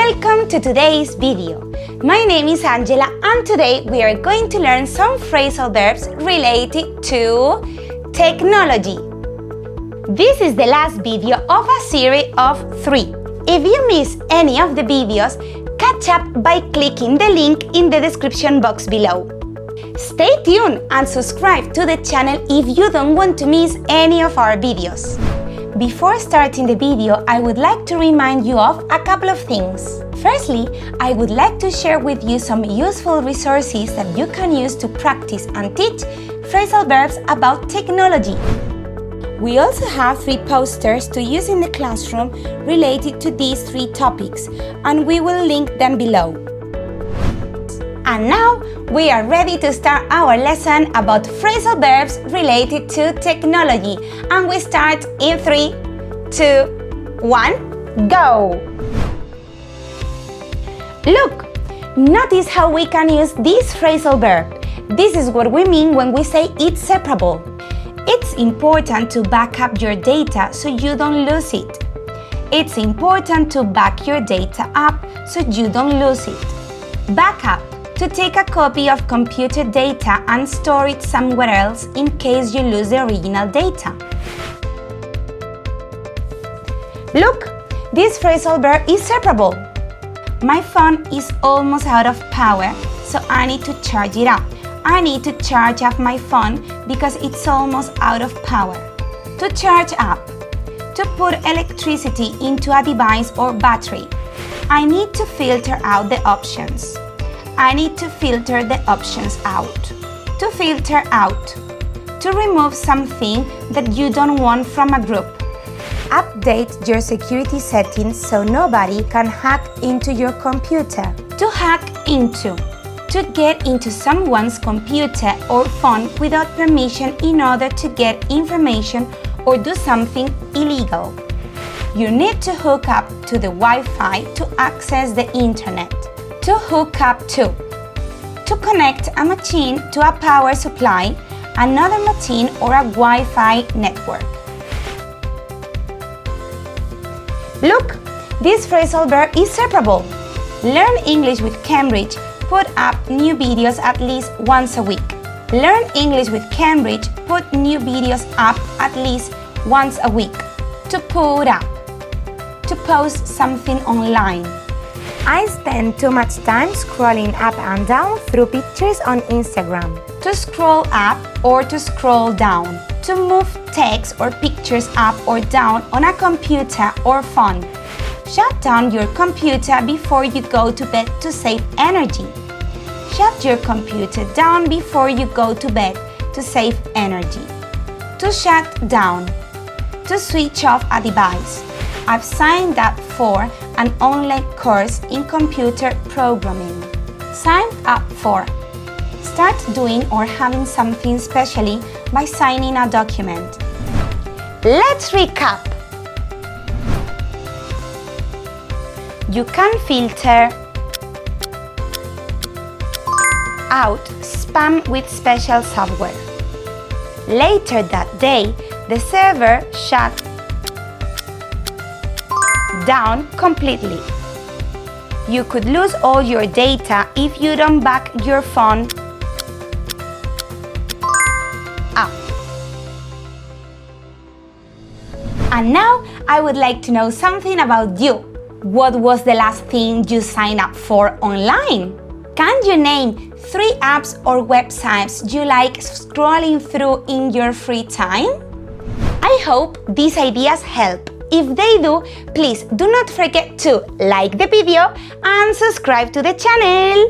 Welcome to today's video. My name is Angela and today we are going to learn some phrasal verbs related to technology. This is the last video of a series of 3. If you miss any of the videos, catch up by clicking the link in the description box below. Stay tuned and subscribe to the channel if you don't want to miss any of our videos. Before starting the video, I would like to remind you of a couple of things. Firstly, I would like to share with you some useful resources that you can use to practice and teach phrasal verbs about technology. We also have 3 posters to use in the classroom related to these 3 topics, and we will link them below. And now, we are ready to start our lesson about phrasal verbs related to technology. And we start in 3, 2, 1, go! Look! Notice how we can use this phrasal verb. This is what we mean when we say it's separable. It's important to back up your data so you don't lose it. It's important to back your data up so you don't lose it. Back up. To take a copy of computer data and store it somewhere else in case you lose the original data. Look, this phrasal verb is separable. My phone is almost out of power, so I need to charge it up. I need to charge up my phone because it's almost out of power. To charge up. To put electricity into a device or battery. I need to filter out the options. I need to filter the options out. To filter out. To remove something that you don't want from a group. Update your security settings so nobody can hack into your computer. To hack into. To get into someone's computer or phone without permission in order to get information or do something illegal. You need to hook up to the Wi-Fi to access the internet. To hook up to connect a machine to a power supply, another machine or a Wi-Fi network. Look, this phrasal verb is separable. Learn English with Cambridge. Put up new videos at least once a week. Learn English with Cambridge. Put new videos up at least once a week. To put up. To post something online. I spend too much time scrolling up and down through pictures on Instagram. To scroll up or to scroll down. To move text or pictures up or down on a computer or phone. Shut down your computer before you go to bed to save energy. Shut your computer down before you go to bed to save energy. To shut down. To switch off a device. I've signed up for an online course in computer programming. Sign up for. Start doing or having something specially by signing a document. Let's recap. You can filter out spam with special software. Later that day, the server shut down completely. You could lose all your data if you don't back your phone up. And now I would like to know something about you. What was the last thing you signed up for online? Can you name 3 apps or websites you like scrolling through in your free time? I hope these ideas help. If they do, please do not forget to like the video and subscribe to the channel.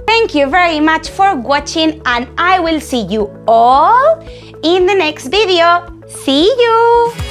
Thank you very much for watching and I will see you all in the next video. See you!